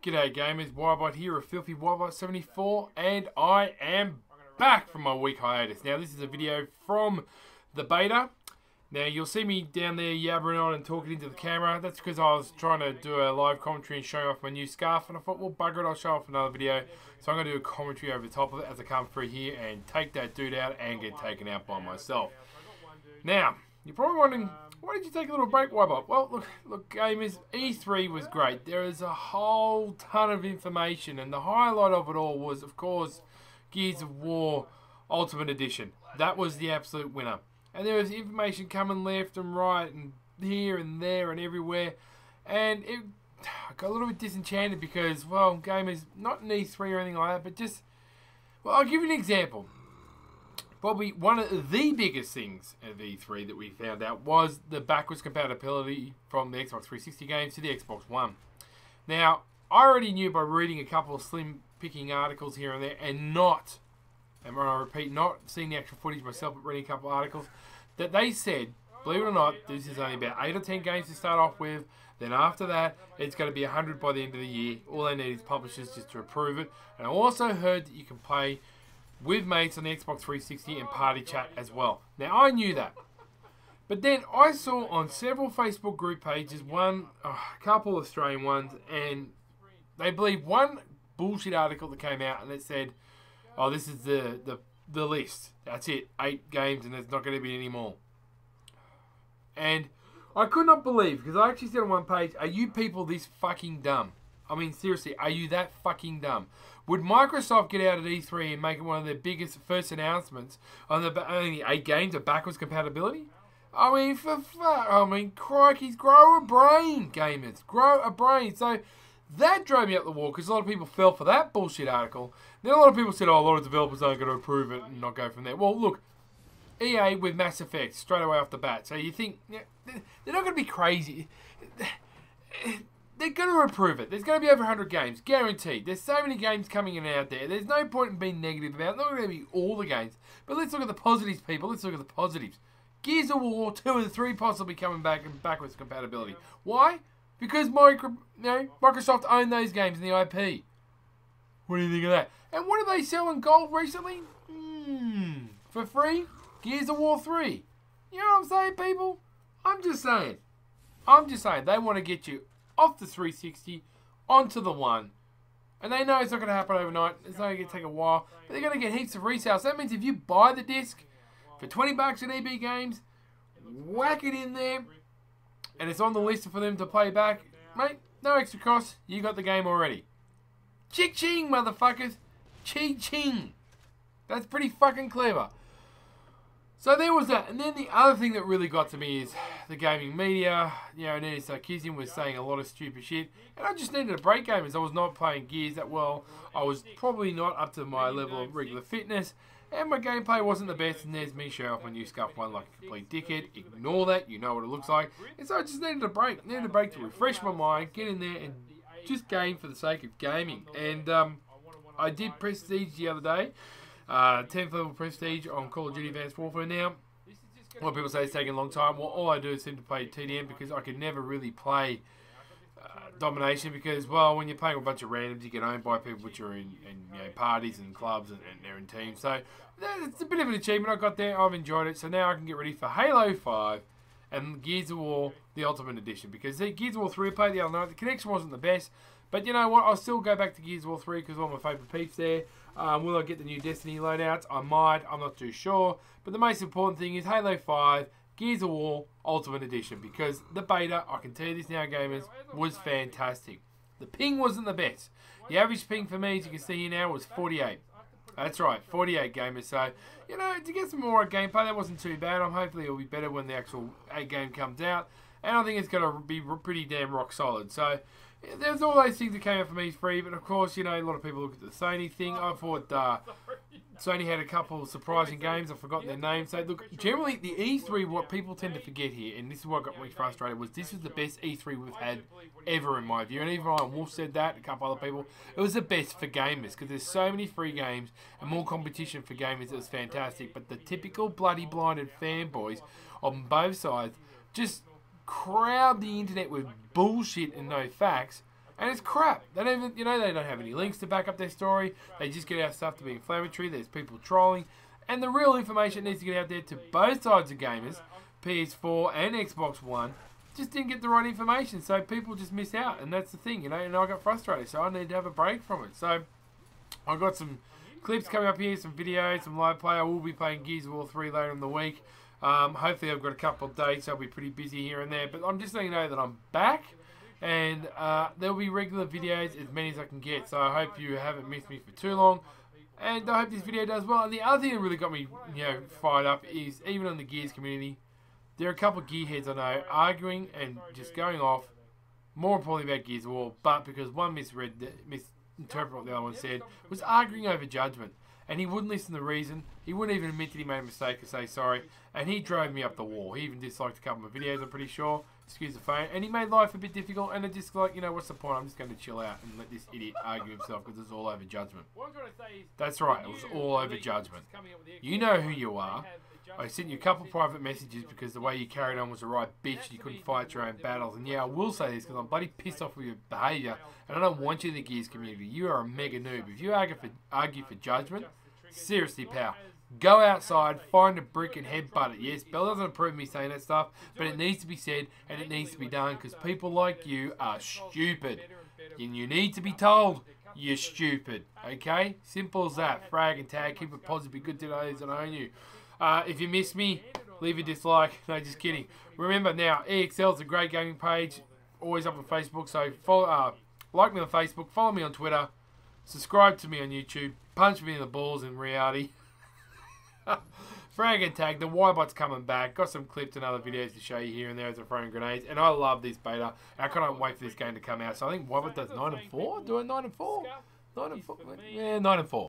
G'day gamers, Wybot here of Filthy Wybot 74, and I am back from my week hiatus. Now this is a video from the beta. Now you'll see me down there yabbering on and talking into the camera. That's because I was trying to do a live commentary and show off my new scarf, and I thought, well bugger it, I'll show off another video. So I'm going to do a commentary over the top of it as I come through here and take that dude out and get taken out by myself. Now, you're probably wondering, why did you take a little break, Wybot? Well, look, gamers, E3 was great. There is a whole ton of information, and the highlight of it all was, of course, Gears of War Ultimate Edition. That was the absolute winner. And there was information coming left and right, and here and there and everywhere. And I got a little bit disenchanted because, well, gamers, not in E3 or anything like that, but just, well, I'll give you an example. Probably one of the biggest things at E3 that we found out was the backwards compatibility from the Xbox 360 games to the Xbox One. Now, I already knew by reading a couple of slim picking articles here and there, and when I repeat, not seeing the actual footage myself, but reading a couple of articles, that they said, believe it or not, this is only about 8 or 10 games to start off with. Then after that, it's going to be 100 by the end of the year. All they need is publishers just to approve it. And I also heard that you can play with mates on the Xbox 360 and party chat as well. Now, I knew that. But then I saw on several Facebook group pages, a couple of Australian ones, and they believe one bullshit article that came out and it said, oh, this is the list. That's it. 8 games and there's not going to be any more. And I could not believe, because I actually said on one page, are you people this fucking dumb? I mean, seriously, are you that fucking dumb? Would Microsoft get out at E3 and make it one of their biggest first announcements on the only 8 games of backwards compatibility? I mean, for fuck, I mean, crikeys, grow a brain, gamers. Grow a brain. So that drove me up the wall, because a lot of people fell for that bullshit article. Then a lot of people said, oh, a lot of developers aren't going to approve it and not go from there. Well, look, EA with Mass Effect straight away off the bat. So you think, yeah, they're not going to be crazy. They're going to approve it. There's going to be over 100 games, guaranteed. There's so many games coming in and out there. There's no point in being negative about it. Not going to be all the games. But let's look at the positives, people. Let's look at the positives. Gears of War 2 and 3 possibly coming back and backwards compatibility. Why? Because Microsoft own those games and the IP. What do you think of that? And what did they sell in gold recently? For free? Gears of War 3. You know what I'm saying, people? I'm just saying. They want to get you off the 360 onto the One. And they know it's not going to happen overnight. It's only going to take a while. But they're going to get heaps of resales. So that means if you buy the disc for 20 bucks at EB Games, whack it in there, and it's on the list for them to play back, mate, no extra cost. You got the game already. Ching, motherfuckers. Ching. That's pretty fucking clever. So there was that. And then the other thing that really got to me is the gaming media. You know, Nene Sarkisian was saying a lot of stupid shit. And I just needed a break, gamers. I was not playing Gears that well. I was probably not up to my level of regular fitness. And my gameplay wasn't the best. And there's me showing off my new Scuff 1 like a complete dickhead. Ignore that. You know what it looks like. And so I just needed a break. Needed a break to refresh my mind. Get in there and just game for the sake of gaming. And I did Prestige the other day. 10th level Prestige on Call of Duty Advanced Warfare now. A lot of people say it's taking a long time. Well, all I do is seem to play TDM because I could never really play Domination because, well, when you're playing with a bunch of randoms, you get owned by people which are in parties and clubs and they're in teams. So it's a bit of an achievement I got there. I've enjoyed it. So now I can get ready for Halo 5 and Gears of War, the Ultimate Edition. Because Gears of War 3 I played the other night. The connection wasn't the best. But you know what? I'll still go back to Gears of War 3 because all my favourite peeps there. Will I get the new Destiny loadouts? I might. I'm not too sure. But the most important thing is Halo 5, Gears of War Ultimate Edition. Because the beta, I can tell you this now, gamers, was fantastic. The ping wasn't the best. The average ping for me, as you can see here now, was 48. That's right, 48 gamers. So, you know, to get some more gameplay, that wasn't too bad. Hopefully it'll be better when the actual game comes out. And I think it's going to be pretty damn rock solid. So, there's all those things that came out for me free, but of course, you know, a lot of people look at the Sony thing. I thought Sony had a couple of surprising games. I've forgotten their names. So, look, generally, the E3, what people tend to forget here, and this is what got me frustrated, was this is the best E3 we've had ever, in my view. And even Ryan Wolf said that, a couple other people. It was the best for gamers, because there's so many free games and more competition for gamers. It was fantastic. But the typical bloody blinded fanboys on both sides just crowd the internet with bullshit and no facts And it's crap. They don't even, they don't have any links to back up their story. They just get out stuff to be inflammatory. There's people trolling. And the real information needs to get out there to both sides of gamers, PS4 and Xbox One. Just didn't get the right information, so people just miss out. And that's the thing, and I got frustrated. So I need to have a break from it. So I've got some clips coming up here, some videos, some live play. I will be playing Gears of War 3 later in the week. Hopefully I've got a couple of dates. I'll be pretty busy here and there. But I'm just letting you know that I'm back. And there'll be regular videos, as many as I can get. So I hope you haven't missed me for too long. And I hope this video does well. And the other thing that really got me, fired up is, even on the Gears community, there are a couple of gearheads I know arguing and just going off, more importantly about Gears of War, but because one misinterpreted what the other one said, was arguing over judgment. And he wouldn't listen to reason. He wouldn't even admit that he made a mistake or say sorry. And he drove me up the wall. He even disliked a couple of my videos, I'm pretty sure. Excuse the phone. And he made life a bit difficult. And it's just like, what's the point? I'm just going to chill out and let this idiot argue himself because it's all over judgment. That's right. It was all over judgment. You know who you are. I sent you a couple private messages because the way you carried on was a right bitch. You couldn't fight your own battles. And yeah, I will say this because I'm bloody pissed off with your behaviour. And I don't want you in the Gears community. You are a mega noob. If you argue for judgment, seriously, pal, go outside, find a brick and headbutt it. Yes, Bell doesn't approve me saying that stuff, but it needs to be said and it needs to be done because people like you are stupid. And you need to be told you're stupid. Okay? Simple as that. Frag and tag. Keep it positive. Be good to those that own you. If you miss me, leave a dislike. No, just kidding. Remember now, EXL is a great gaming page. Always up on Facebook. So follow, like me on Facebook. Follow me on Twitter. Subscribe to me on YouTube. Punch me in the balls in reality. Frag and tag. The Y-Bot's coming back. Got some clips and other videos to show you here and there as I'm throwing grenades. And I love this beta. I can't wait for this game to come out. So I think Y-Bot does 9 and 4. Do I 9 and 4? 9 and 4. Yeah, 9 and 4.